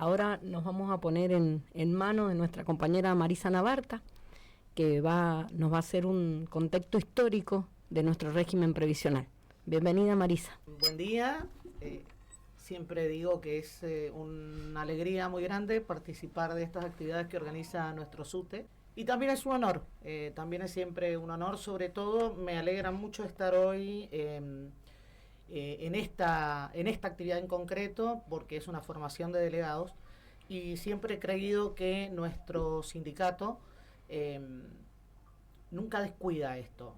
Ahora nos vamos a poner en manos de nuestra compañera Marisa Navarta, que nos va a hacer un contexto histórico de nuestro régimen previsional. Bienvenida, Marisa. Buen día. Siempre digo que es una alegría muy grande participar de estas actividades que organiza nuestro SUTE. Y también es un honor, también es siempre un honor, sobre todo me alegra mucho estar hoy en esta actividad en concreto, porque es una formación de delegados, y siempre he creído que nuestro sindicato nunca descuida esto.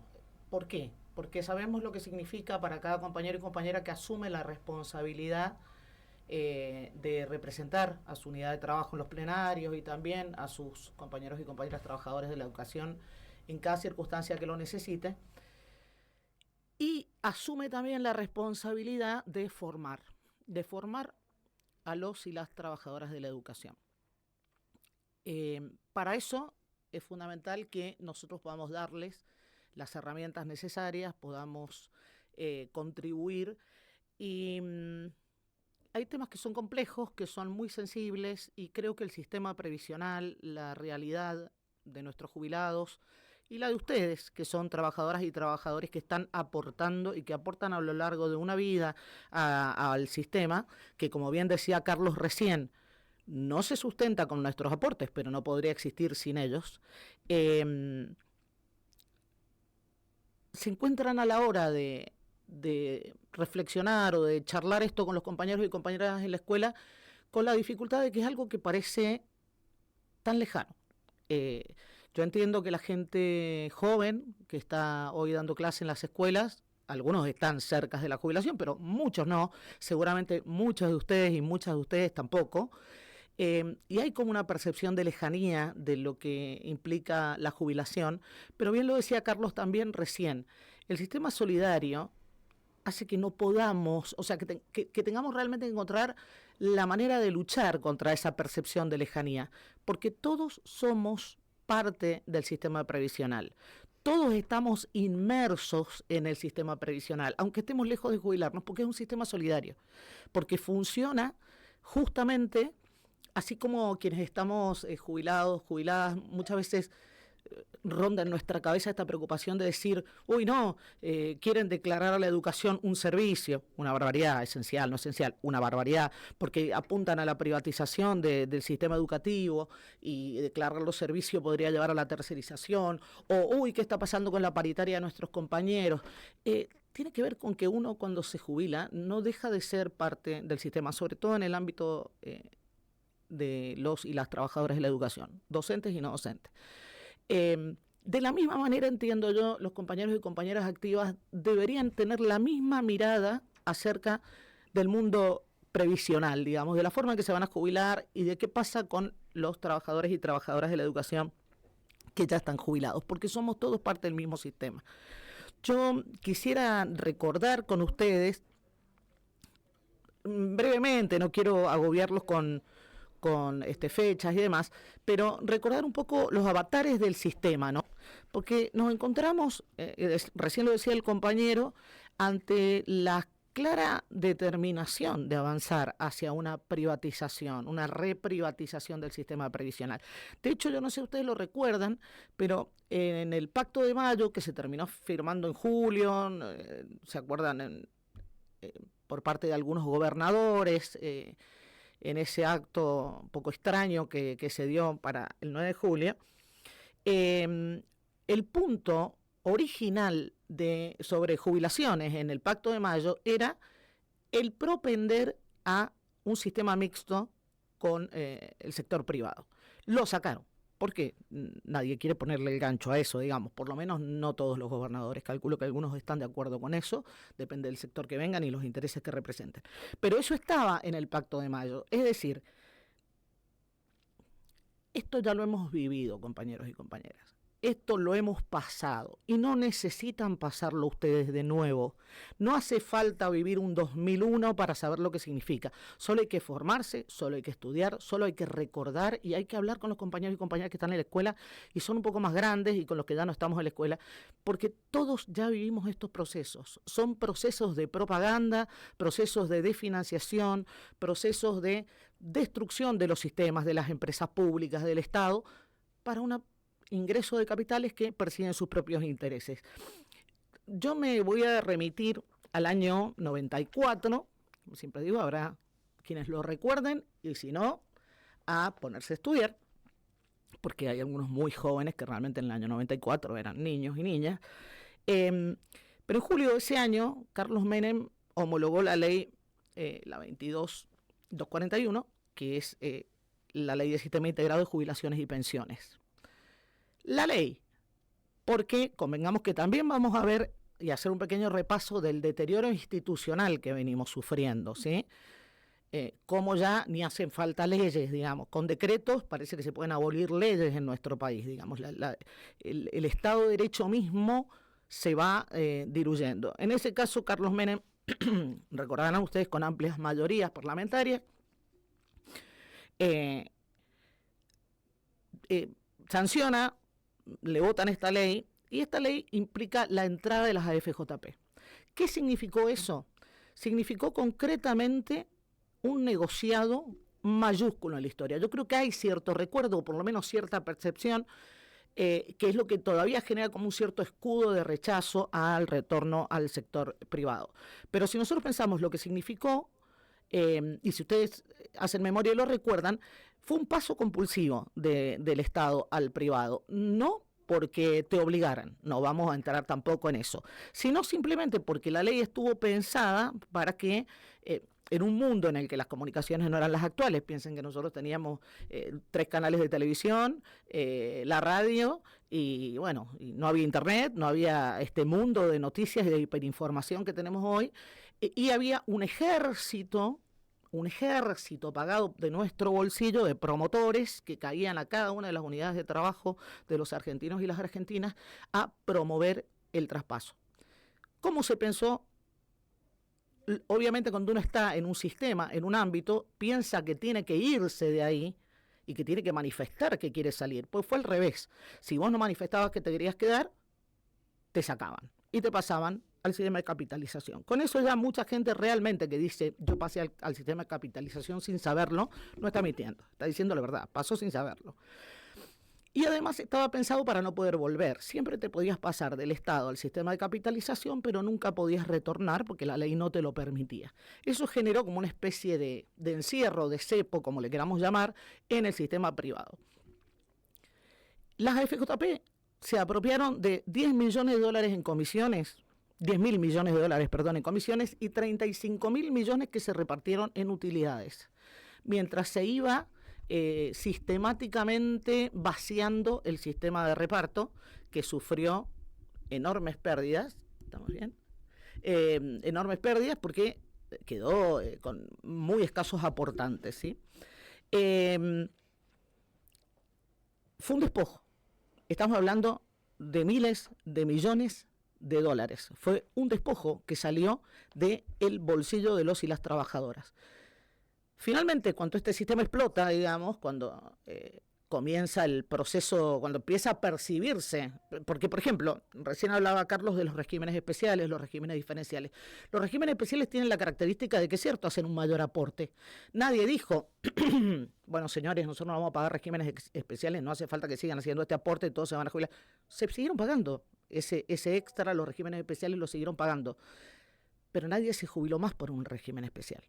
¿Por qué? Porque sabemos lo que significa para cada compañero y compañera que asume la responsabilidad de representar a su unidad de trabajo en los plenarios y también a sus compañeros y compañeras trabajadores de la educación en cada circunstancia que lo necesite. Y asume también la responsabilidad de formar a los y las trabajadoras de la educación. Para eso es fundamental que nosotros podamos darles las herramientas necesarias, podamos contribuir y hay temas que son complejos, que son muy sensibles y creo que el sistema previsional, la realidad de nuestros jubilados y la de ustedes, que son trabajadoras y trabajadores que están aportando y que aportan a lo largo de una vida al sistema, que como bien decía Carlos recién, no se sustenta con nuestros aportes, pero no podría existir sin ellos, se encuentran a la hora de reflexionar o de charlar esto con los compañeros y compañeras en la escuela con la dificultad de que es algo que parece tan lejano. Yo entiendo que la gente joven que está hoy dando clase en las escuelas, algunos están cerca de la jubilación, pero muchos no, seguramente muchos de ustedes y muchas de ustedes tampoco. Y hay como una percepción de lejanía de lo que implica la jubilación, pero bien lo decía Carlos también recién, el sistema solidario hace que no podamos, o sea, que tengamos realmente que encontrar la manera de luchar contra esa percepción de lejanía, porque todos somos parte del sistema previsional. Todos estamos inmersos en el sistema previsional, aunque estemos lejos de jubilarnos, porque es un sistema solidario, porque funciona justamente así como quienes estamos jubilados, jubiladas, muchas veces ronda en nuestra cabeza esta preocupación de decir, uy, no, quieren declarar a la educación un servicio, una barbaridad, esencial, no esencial, una barbaridad, porque apuntan a la privatización del sistema educativo y declararlo servicio podría llevar a la tercerización, o, uy, ¿qué está pasando con la paritaria de nuestros compañeros? Tiene que ver con que uno cuando se jubila no deja de ser parte del sistema, sobre todo en el ámbito de los y las trabajadoras de la educación, docentes y no docentes. De la misma manera, entiendo yo, los compañeros y compañeras activas deberían tener la misma mirada acerca del mundo previsional, digamos, de la forma en que se van a jubilar y de qué pasa con los trabajadores y trabajadoras de la educación que ya están jubilados, porque somos todos parte del mismo sistema. Yo quisiera recordar con ustedes, brevemente, no quiero agobiarlos con fechas y demás, pero recordar un poco los avatares del sistema, ¿no? Porque nos encontramos, recién lo decía el compañero, ante la clara determinación de avanzar hacia una privatización, una reprivatización del sistema previsional. De hecho, yo no sé si ustedes lo recuerdan, pero en el Pacto de Mayo, que se terminó firmando en julio, ¿se acuerdan? Por parte de algunos gobernadores, en ese acto un poco extraño que se dio para el 9 de julio, el punto original sobre jubilaciones en el Pacto de Mayo era el propender a un sistema mixto con el sector privado. Lo sacaron, porque nadie quiere ponerle el gancho a eso, digamos, por lo menos no todos los gobernadores. Calculo que algunos están de acuerdo con eso, depende del sector que vengan y los intereses que representen. Pero eso estaba en el Pacto de Mayo, es decir, esto ya lo hemos vivido, compañeros y compañeras. esto lo hemos pasado y no necesitan pasarlo ustedes de nuevo. No hace falta vivir un 2001 para saber lo que significa. Solo hay que formarse, solo hay que estudiar, solo hay que recordar y hay que hablar con los compañeros y compañeras que están en la escuela y son un poco más grandes y con los que ya no estamos en la escuela, porque todos ya vivimos estos procesos. Son procesos de propaganda, procesos de desfinanciación, procesos de destrucción de los sistemas, de las empresas públicas, del Estado, para un ingreso de capitales que persiguen sus propios intereses. Yo me voy a remitir al año 94, como siempre digo, habrá quienes lo recuerden, y si no, a ponerse a estudiar, porque hay algunos muy jóvenes que realmente en el año 94 eran niños y niñas. Pero en julio de ese año, Carlos Menem homologó la ley, la 22.241, que es la ley de sistema integrado de jubilaciones y pensiones. La ley, porque convengamos que también vamos a ver y hacer un pequeño repaso del deterioro institucional que venimos sufriendo, ¿sí? Como ya ni hacen falta leyes, digamos, con decretos parece que se pueden abolir leyes en nuestro país, digamos, el Estado de Derecho mismo se va diluyendo. En ese caso, Carlos Menem, recordarán ustedes, con amplias mayorías parlamentarias, sanciona, le votan esta ley, y esta ley implica la entrada de las AFJP. ¿Qué significó eso? Significó concretamente un negociado mayúsculo en la historia. Yo creo que hay cierto recuerdo, o por lo menos cierta percepción, que es lo que todavía genera como un cierto escudo de rechazo al retorno al sector privado. Pero si nosotros pensamos lo que significó, y si ustedes hacen memoria y lo recuerdan, fue un paso compulsivo del Estado al privado, no porque te obligaran, no vamos a entrar tampoco en eso, sino simplemente porque la ley estuvo pensada para que en un mundo en el que las comunicaciones no eran las actuales, piensen que nosotros teníamos 3 canales de televisión, la radio y bueno, y no había internet, no había este mundo de noticias y de hiperinformación que tenemos hoy, y había un ejército pagado de nuestro bolsillo de promotores que caían a cada una de las unidades de trabajo de los argentinos y las argentinas a promover el traspaso. ¿Cómo se pensó? Obviamente cuando uno está en un sistema, en un ámbito, piensa que tiene que irse de ahí y que tiene que manifestar que quiere salir. Pues fue al revés. Si vos no manifestabas que te querías quedar, te sacaban y te pasaban al sistema de capitalización. Con eso ya mucha gente realmente que dice yo pasé al sistema de capitalización sin saberlo, no está mintiendo, está diciendo la verdad, pasó sin saberlo. Y además estaba pensado para no poder volver. Siempre te podías pasar del Estado al sistema de capitalización, pero nunca podías retornar porque la ley no te lo permitía. Eso generó como una especie de encierro, de cepo, como le queramos llamar, en el sistema privado. Las AFJP se apropiaron de 10 millones de dólares en comisiones, 10.000 millones de dólares, perdón, en comisiones y 35.000 millones que se repartieron en utilidades. Mientras se iba sistemáticamente vaciando el sistema de reparto, que sufrió enormes pérdidas, ¿estamos bien? Enormes pérdidas porque quedó con muy escasos aportantes, ¿sí? Fue un despojo. Estamos hablando de miles de millones de dólares. Fue un despojo que salió del bolsillo de los y las trabajadoras. Finalmente, cuando este sistema explota, digamos, cuando comienza el proceso, cuando empieza a percibirse, porque, por ejemplo, recién hablaba Carlos de los regímenes especiales, los regímenes diferenciales. Los regímenes especiales tienen la característica de que, cierto, hacen un mayor aporte. Nadie dijo, bueno, señores, nosotros no vamos a pagar regímenes especiales, no hace falta que sigan haciendo este aporte, todos se van a jubilar. Se siguieron pagando ese extra, los regímenes especiales lo siguieron pagando. Pero nadie se jubiló más por un régimen especial.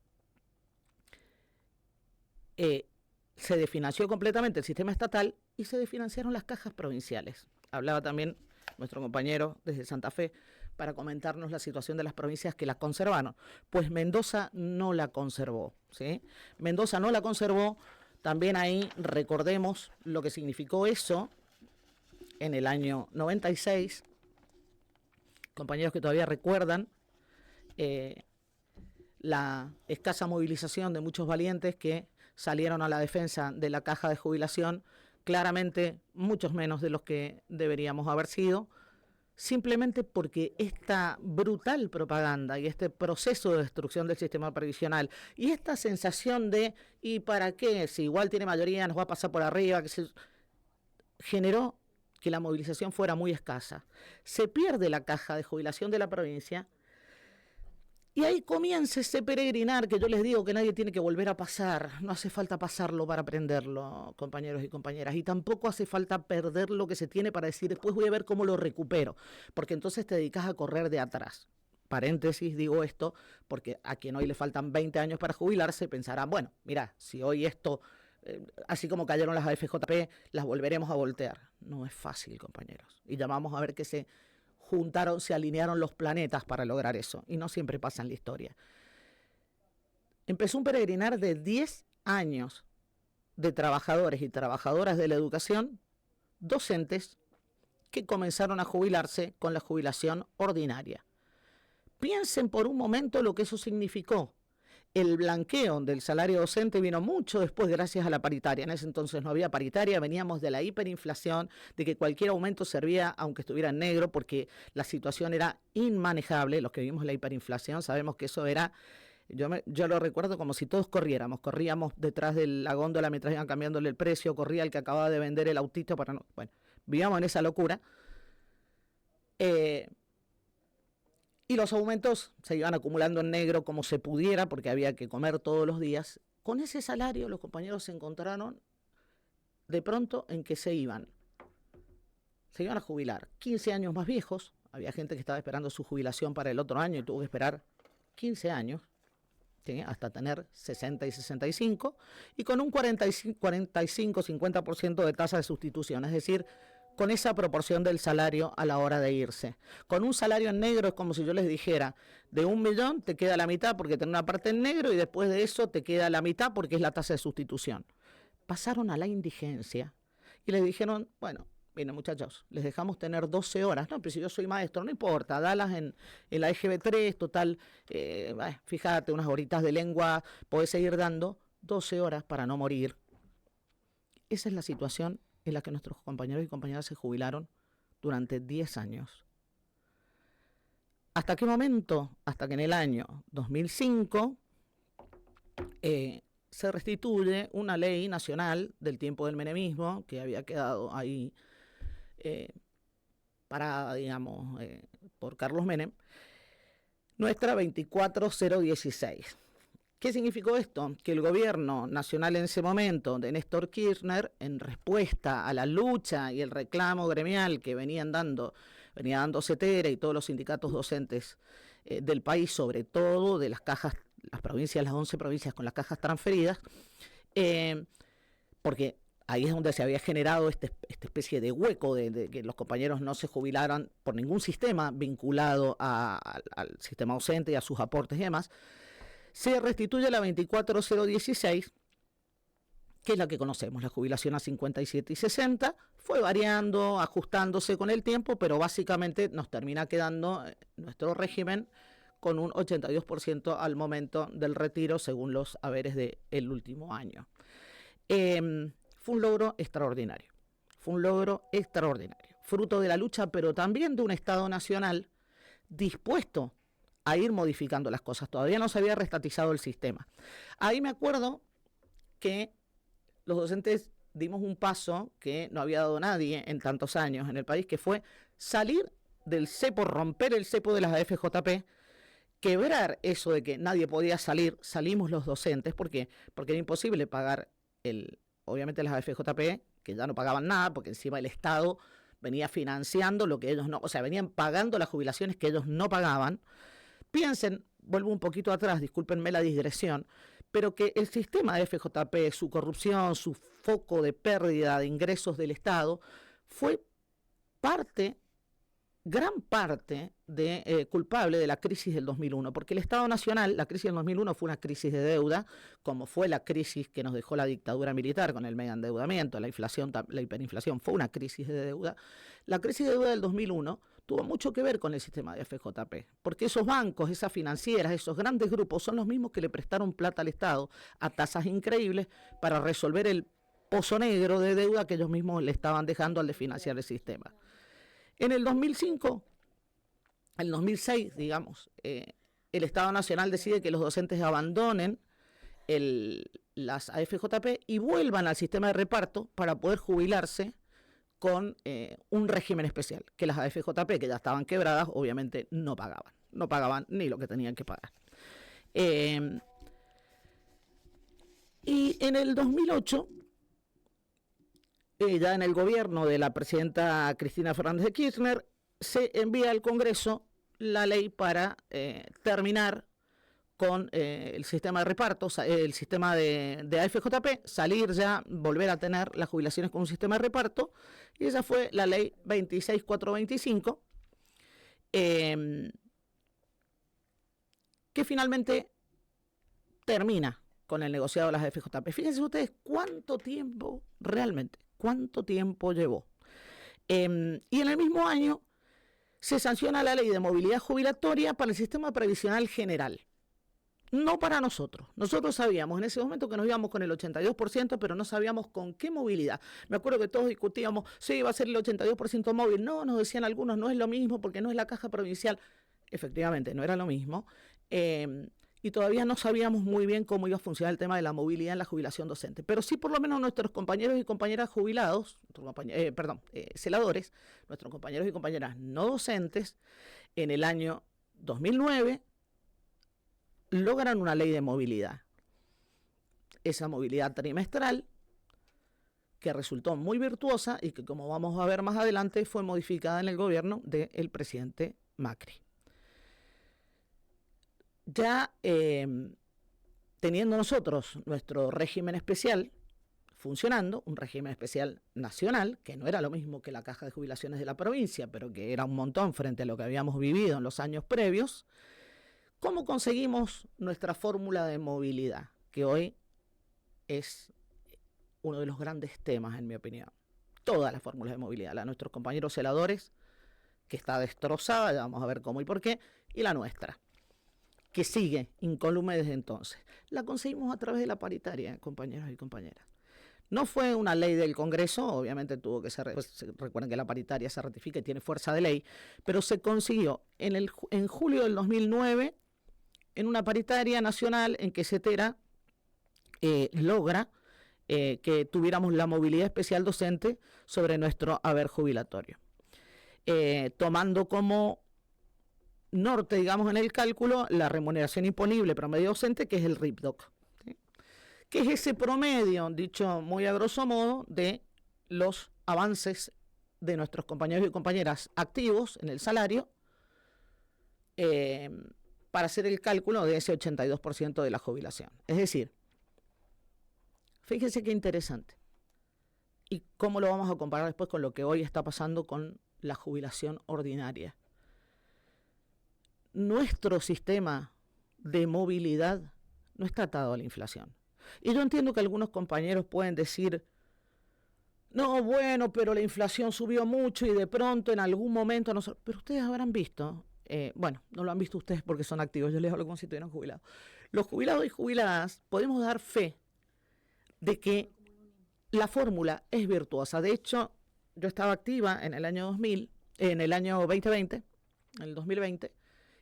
Se desfinanció completamente el sistema estatal y se desfinanciaron las cajas provinciales. Hablaba también nuestro compañero desde Santa Fe para comentarnos la situación de las provincias que las conservaron. Pues Mendoza no la conservó, ¿sí? Mendoza no la conservó. También ahí recordemos lo que significó eso en el año 96. Compañeros que todavía recuerdan la escasa movilización de muchos valientes que salieron a la defensa de la caja de jubilación claramente muchos menos de los que deberíamos haber sido, simplemente porque esta brutal propaganda y este proceso de destrucción del sistema previsional y esta sensación de ¿y para qué? Si igual tiene mayoría nos va a pasar por arriba, que generó que la movilización fuera muy escasa. Se pierde la caja de jubilación de la provincia y ahí comienza ese peregrinar que yo les digo que nadie tiene que volver a pasar. No hace falta pasarlo para aprenderlo, compañeros y compañeras. Y tampoco hace falta perder lo que se tiene para decir, después voy a ver cómo lo recupero. Porque entonces te dedicas a correr de atrás. Paréntesis, digo esto, porque a quien hoy le faltan 20 años para jubilarse pensarán, bueno, mira, si hoy esto, así como cayeron las AFJP, las volveremos a voltear. No es fácil, compañeros. Y ya vamos a ver que se alinearon los planetas para lograr eso, y no siempre pasa en la historia. Empezó un peregrinar de 10 años de trabajadores y trabajadoras de la educación, docentes, que comenzaron a jubilarse con la jubilación ordinaria. Piensen por un momento lo que eso significó. El blanqueo del salario docente vino mucho después gracias a la paritaria. En ese entonces no había paritaria, veníamos de la hiperinflación, de que cualquier aumento servía aunque estuviera en negro, porque la situación era inmanejable. Los que vivimos la hiperinflación sabemos que eso era, yo lo recuerdo como si todos corríamos detrás de la góndola mientras iban cambiándole el precio, corría el que acababa de vender el autito para no... Bueno, vivíamos en esa locura. Y los aumentos se iban acumulando en negro como se pudiera, porque había que comer todos los días. Con ese salario los compañeros se encontraron de pronto en que se iban a jubilar 15 años más viejos. Había gente que estaba esperando su jubilación para el otro año y tuvo que esperar 15 años, ¿sí?, hasta tener 60 y 65, y con un 45-50% de tasa de sustitución, es decir, con esa proporción del salario a la hora de irse. Con un salario en negro es como si yo les dijera, de 1 millón te queda la mitad porque tiene una parte en negro y después de eso te queda la mitad porque es la tasa de sustitución. Pasaron a la indigencia y les dijeron, bueno, miren muchachos, les dejamos tener 12 horas. No, pero si yo soy maestro, no importa, dalas en la EGB3, total, fíjate, unas horitas de lengua, podés seguir dando 12 horas para no morir. Esa es la situación en la que nuestros compañeros y compañeras se jubilaron durante 10 años. ¿Hasta qué momento? Hasta que en el año 2005 se restituye una ley nacional del tiempo del menemismo que había quedado ahí parada, digamos, por Carlos Menem, nuestra 24016. ¿Qué significó esto? Que el gobierno nacional en ese momento de Néstor Kirchner, en respuesta a la lucha y el reclamo gremial que venía dando CETERA y todos los sindicatos docentes del país, sobre todo de las cajas, las 11 provincias con las cajas transferidas, porque ahí es donde se había generado esta especie de hueco de que los compañeros no se jubilaran por ningún sistema vinculado al sistema docente y a sus aportes y demás. Se restituye la 24016, que es la que conocemos, la jubilación a 57 y 60, fue variando, ajustándose con el tiempo, pero básicamente nos termina quedando nuestro régimen con un 82% al momento del retiro, según los haberes del último año. Fue un logro extraordinario, fruto de la lucha, pero también de un Estado nacional dispuesto a ir modificando las cosas. Todavía no se había reestatizado el sistema. Ahí me acuerdo que los docentes dimos un paso que no había dado nadie en tantos años en el país, que fue salir del cepo, romper el cepo de las AFJP, quebrar eso de que nadie podía salir. Salimos los docentes. ¿Por qué? Porque era imposible pagar obviamente las AFJP, que ya no pagaban nada, porque encima el Estado venía financiando lo que ellos no, o sea, venían pagando las jubilaciones que ellos no pagaban. Piensen, vuelvo un poquito atrás, discúlpenme la digresión, pero que el sistema de FJP, su corrupción, su foco de pérdida de ingresos del Estado, fue gran parte culpable de la crisis del 2001, porque el Estado Nacional, la crisis del 2001 fue una crisis de deuda, como fue la crisis que nos dejó la dictadura militar con el mega endeudamiento, la hiperinflación fue una crisis de deuda. La crisis de deuda del 2001 tuvo mucho que ver con el sistema de FJP, porque esos bancos, esas financieras, esos grandes grupos son los mismos que le prestaron plata al Estado a tasas increíbles para resolver el pozo negro de deuda que ellos mismos le estaban dejando al desfinanciar el sistema. En el 2005, el 2006, digamos, el Estado Nacional decide que los docentes abandonen las AFJP y vuelvan al sistema de reparto para poder jubilarse con un régimen especial, que las AFJP, que ya estaban quebradas, obviamente no pagaban ni lo que tenían que pagar. Y en el 2008, ya en el gobierno de la presidenta Cristina Fernández de Kirchner, se envía al Congreso la ley para terminar con el sistema de reparto, el sistema de AFJP, salir ya, volver a tener las jubilaciones con un sistema de reparto, y esa fue la ley 26425, que finalmente termina con el negociado de las AFJP. Fíjense ustedes cuánto tiempo llevó. Y en el mismo año se sanciona la ley de movilidad jubilatoria para el sistema previsional general. No para nosotros. Nosotros sabíamos en ese momento que nos íbamos con el 82%, pero no sabíamos con qué movilidad. Me acuerdo que todos discutíamos, sí, va a ser el 82% móvil. No, nos decían algunos, no es lo mismo porque no es la caja provincial. Efectivamente, no era lo mismo. Y todavía no sabíamos muy bien cómo iba a funcionar el tema de la movilidad en la jubilación docente. Pero sí, por lo menos nuestros compañeros y compañeras jubilados, celadores, nuestros compañeros y compañeras no docentes, en el año 2009, logran una ley de movilidad. Esa movilidad trimestral, que resultó muy virtuosa y que, como vamos a ver más adelante, fue modificada en el gobierno del presidente Macri. Ya teniendo nosotros nuestro régimen especial funcionando, un régimen especial nacional, que no era lo mismo que la caja de jubilaciones de la provincia, pero que era un montón frente a lo que habíamos vivido en los años previos, ¿cómo conseguimos nuestra fórmula de movilidad? Que hoy es uno de los grandes temas, en mi opinión. Todas las fórmulas de movilidad, la de nuestros compañeros celadores, que está destrozada, ya vamos a ver cómo y por qué, y la nuestra, que sigue incólume desde entonces. La conseguimos a través de la paritaria, compañeros y compañeras. No fue una ley del Congreso, obviamente tuvo que ser, pues, recuerden que la paritaria se ratifica y tiene fuerza de ley, pero se consiguió en julio del 2009, en una paritaria nacional en que CETERA logra que tuviéramos la movilidad especial docente sobre nuestro haber jubilatorio, tomando como norte, digamos, en el cálculo, la remuneración imponible promedio docente, que es el RIPDOC, ¿sí? Que es ese promedio, dicho muy a grosso modo, de los avances de nuestros compañeros y compañeras activos en el salario, para hacer el cálculo de ese 82% de la jubilación. Es decir, fíjense qué interesante. Y cómo lo vamos a comparar después con lo que hoy está pasando con la jubilación ordinaria. Nuestro sistema de movilidad no está atado a la inflación. Y yo entiendo que algunos compañeros pueden decir, no, bueno, pero la inflación subió mucho y de pronto en algún momento... Pero ustedes habrán visto, bueno, no lo han visto ustedes porque son activos, yo les hablo como si estuvieran jubilados. Los jubilados y jubiladas podemos dar fe de que la fórmula es virtuosa. De hecho, yo estaba activa en el año 2000, en el año 2020, en el 2020,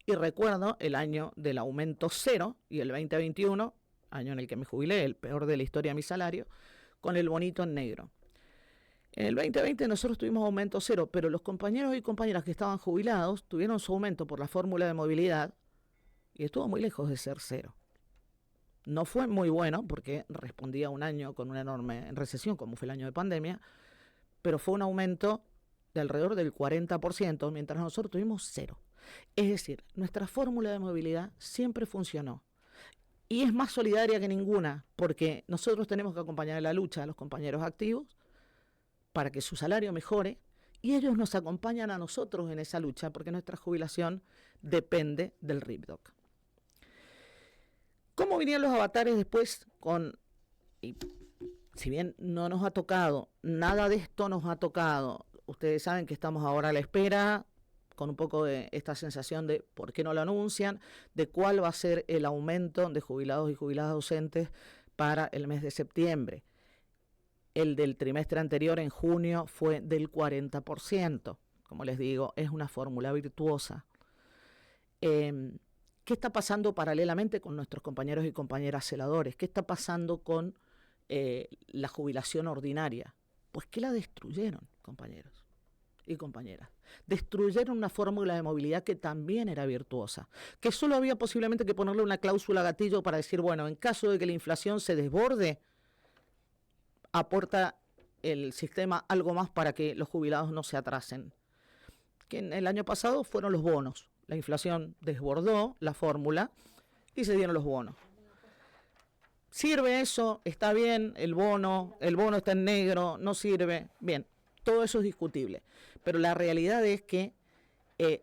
y recuerdo el año del aumento cero y el 2021, año en el que me jubilé, el peor de la historia de mi salario, con el bonito en negro. En el 2020 nosotros tuvimos aumento cero, pero los compañeros y compañeras que estaban jubilados tuvieron su aumento por la fórmula de movilidad y estuvo muy lejos de ser cero. No fue muy bueno porque respondía a un año con una enorme recesión, como fue el año de pandemia, pero fue un aumento de alrededor del 40%, mientras nosotros tuvimos cero. Es decir, nuestra fórmula de movilidad siempre funcionó y es más solidaria que ninguna, porque nosotros tenemos que acompañar en la lucha a los compañeros activos para que su salario mejore y ellos nos acompañan a nosotros en esa lucha porque nuestra jubilación depende del RIPDOC. ¿Cómo vinieron los avatares después y si bien no nos ha tocado, nada de esto nos ha tocado, ustedes saben que estamos ahora a la espera, con un poco de esta sensación de por qué no lo anuncian, de cuál va a ser el aumento de jubilados y jubiladas docentes para el mes de septiembre. El del trimestre anterior, en junio, fue del 40%. Como les digo, es una fórmula virtuosa. ¿Qué está pasando paralelamente con nuestros compañeros y compañeras celadores? ¿Qué está pasando con la jubilación ordinaria? Pues que la destruyeron, compañeros y compañeras. Destruyeron una fórmula de movilidad que también era virtuosa, que solo había posiblemente que ponerle una cláusula gatillo para decir, bueno, en caso de que la inflación se desborde, aporta el sistema algo más para que los jubilados no se atrasen. Que en el año pasado fueron los bonos. La inflación desbordó la fórmula y se dieron los bonos. ¿Sirve eso? ¿Está bien? El bono está en negro, no sirve. Bien, todo eso es discutible. Pero la realidad es que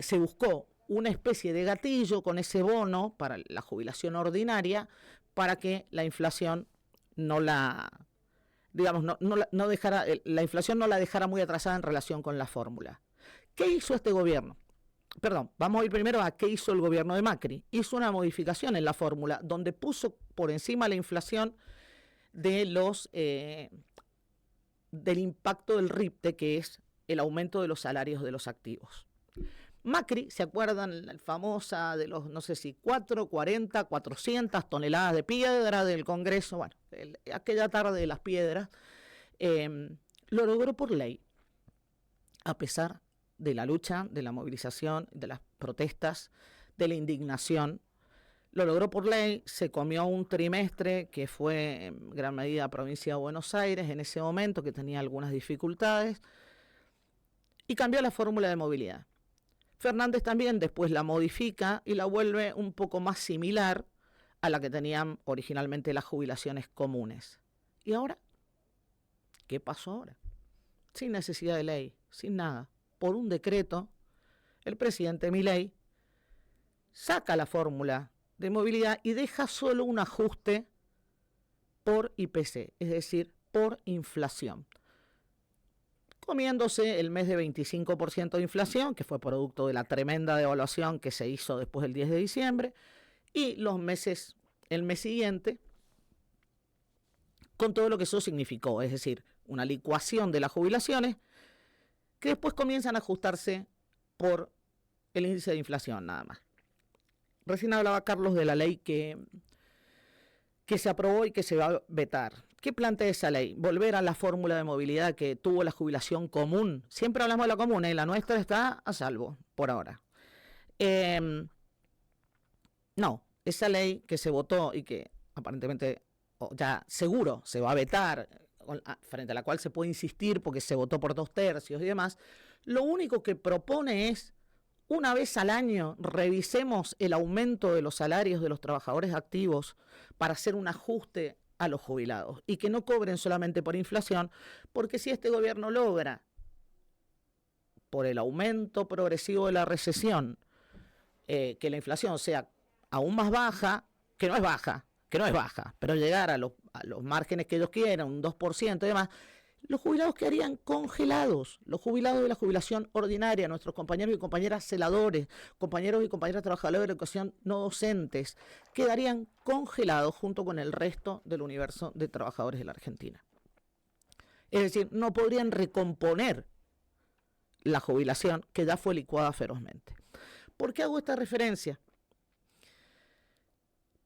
se buscó una especie de gatillo con ese bono para la jubilación ordinaria para que la inflación no la dejara muy atrasada en relación con la fórmula. ¿Qué hizo este gobierno? Perdón, vamos a ir primero a qué hizo el gobierno de Macri. Hizo una modificación en la fórmula donde puso por encima la inflación del impacto del RIPTE, que es el aumento de los salarios de los activos. Macri, ¿se acuerdan la famosa de los, no sé si 400 toneladas de piedra del Congreso? Bueno, aquella tarde de las piedras, lo logró por ley, a pesar de la lucha, de la movilización, de las protestas, de la indignación. Lo logró por ley, se comió un trimestre que fue en gran medida provincia de Buenos Aires en ese momento, que tenía algunas dificultades, y cambió la fórmula de movilidad. Fernández también después la modifica y la vuelve un poco más similar a la que tenían originalmente las jubilaciones comunes. ¿Y ahora? ¿Qué pasó ahora? Sin necesidad de ley, sin nada. Por un decreto, el presidente Milei saca la fórmula de movilidad y deja solo un ajuste por IPC, es decir, por inflación, comiéndose el mes de 25% de inflación, que fue producto de la tremenda devaluación que se hizo después del 10 de diciembre, y el mes siguiente, con todo lo que eso significó, es decir, una licuación de las jubilaciones, que después comienzan a ajustarse por el índice de inflación nada más. Recién hablaba Carlos de la ley que se aprobó y que se va a vetar. ¿Qué plantea esa ley? Volver a la fórmula de movilidad que tuvo la jubilación común. Siempre hablamos de la común, la nuestra está a salvo, por ahora. No, esa ley que se votó y que aparentemente ya seguro se va a vetar, frente a la cual se puede insistir porque se votó por 2/3 y demás, lo único que propone es, una vez al año, revisemos el aumento de los salarios de los trabajadores activos para hacer un ajuste a los jubilados y que no cobren solamente por inflación, porque si este gobierno logra, por el aumento progresivo de la recesión, que la inflación sea aún más baja, que no es baja, pero llegar a los márgenes que ellos quieran, un 2% y demás, los jubilados quedarían congelados. Los jubilados de la jubilación ordinaria, nuestros compañeros y compañeras celadores, compañeros y compañeras trabajadores de educación no docentes, quedarían congelados junto con el resto del universo de trabajadores de la Argentina. Es decir, no podrían recomponer la jubilación que ya fue licuada ferozmente. ¿Por qué hago esta referencia?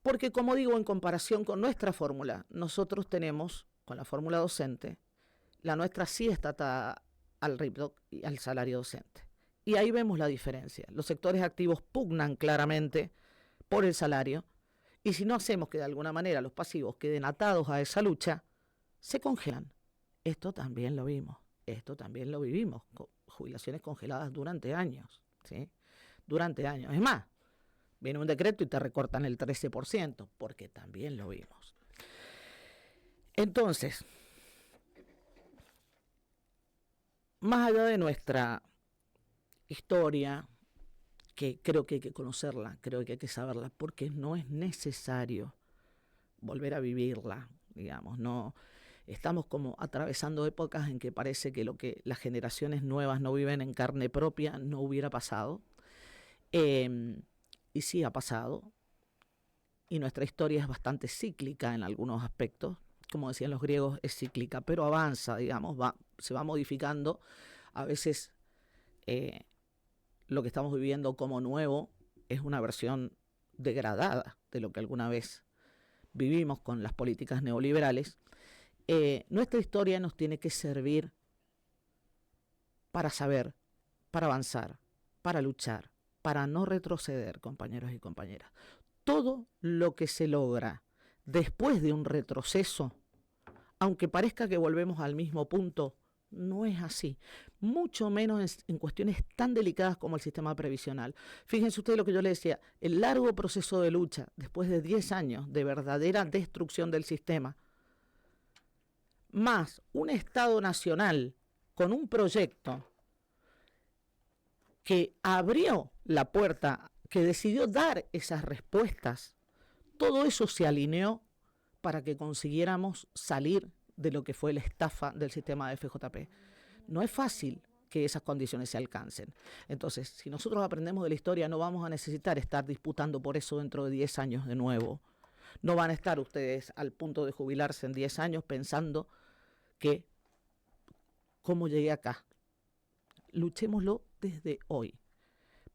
Porque, como digo, en comparación con nuestra fórmula, nosotros tenemos, con la fórmula docente, la nuestra sí está atada al RIPDOC y al salario docente. Y ahí vemos la diferencia. Los sectores activos pugnan claramente por el salario, y si no hacemos que de alguna manera los pasivos queden atados a esa lucha, se congelan. Esto también lo vimos, esto también lo vivimos, con jubilaciones congeladas durante años, ¿sí? Durante años. Es más, viene un decreto y te recortan el 13%, porque también lo vimos. Entonces, más allá de nuestra historia, que creo que hay que conocerla, creo que hay que saberla, porque no es necesario volver a vivirla, digamos, no. Estamos como atravesando épocas en que parece que lo que las generaciones nuevas no viven en carne propia no hubiera pasado. Y sí ha pasado. Y nuestra historia es bastante cíclica en algunos aspectos, como decían los griegos, es cíclica, pero avanza, digamos, se va modificando. A veces lo que estamos viviendo como nuevo es una versión degradada de lo que alguna vez vivimos con las políticas neoliberales. Nuestra historia nos tiene que servir para saber, para avanzar, para luchar, para no retroceder, compañeros y compañeras. Todo lo que se logra después de un retroceso, aunque parezca que volvemos al mismo punto, no es así. Mucho menos en cuestiones tan delicadas como el sistema previsional. Fíjense ustedes lo que yo le decía, el largo proceso de lucha, después de 10 años de verdadera destrucción del sistema, más un Estado nacional con un proyecto que abrió la puerta, que decidió dar esas respuestas, todo eso se alineó para que consiguiéramos salir de lo que fue la estafa del sistema de FJP. No es fácil que esas condiciones se alcancen. Entonces, si nosotros aprendemos de la historia, no vamos a necesitar estar disputando por eso dentro de 10 años de nuevo. No van a estar ustedes al punto de jubilarse en 10 años pensando que cómo llegué acá. Luchémoslo desde hoy.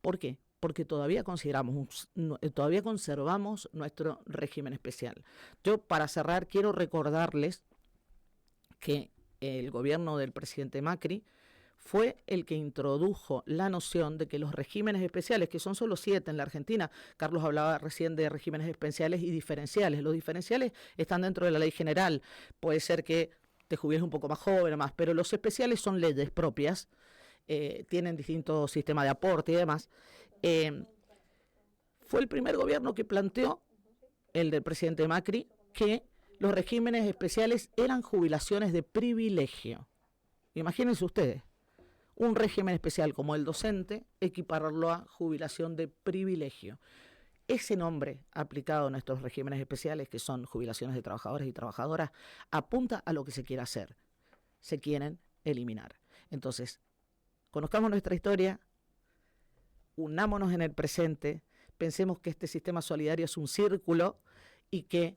¿Por qué? Porque todavía conservamos nuestro régimen especial. Yo, para cerrar, quiero recordarles que el gobierno del presidente Macri fue el que introdujo la noción de que los regímenes especiales, que son solo 7 en la Argentina, Carlos hablaba recién de regímenes especiales y diferenciales. Los diferenciales están dentro de la ley general. Puede ser que te jubiles un poco más joven o más, pero los especiales son leyes propias, tienen distintos sistemas de aporte y demás. Fue el primer gobierno que planteó, el del presidente Macri, que los regímenes especiales eran jubilaciones de privilegio. Imagínense ustedes, un régimen especial como el docente, equipararlo a jubilación de privilegio. Ese nombre aplicado a nuestros regímenes especiales, que son jubilaciones de trabajadores y trabajadoras, apunta a lo que se quiere hacer. Se quieren eliminar. Entonces, conozcamos nuestra historia, unámonos en el presente, pensemos que este sistema solidario es un círculo y que,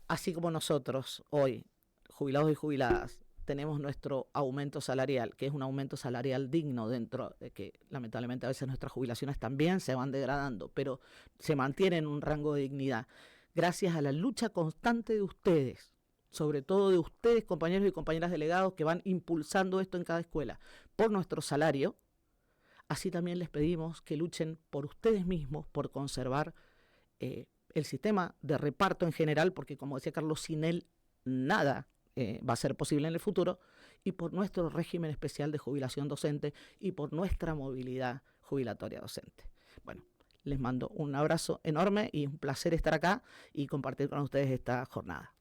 así como nosotros hoy, jubilados y jubiladas, tenemos nuestro aumento salarial, que es un aumento salarial digno dentro de que lamentablemente a veces nuestras jubilaciones también se van degradando, pero se mantienen en un rango de dignidad gracias a la lucha constante de ustedes, sobre todo de ustedes, compañeros y compañeras delegados que van impulsando esto en cada escuela, por nuestro salario. Así también les pedimos que luchen por ustedes mismos, por conservar el sistema de reparto en general, porque como decía Carlos, sin él nada va a ser posible en el futuro, y por nuestro régimen especial de jubilación docente y por nuestra movilidad jubilatoria docente. Bueno, les mando un abrazo enorme y un placer estar acá y compartir con ustedes esta jornada.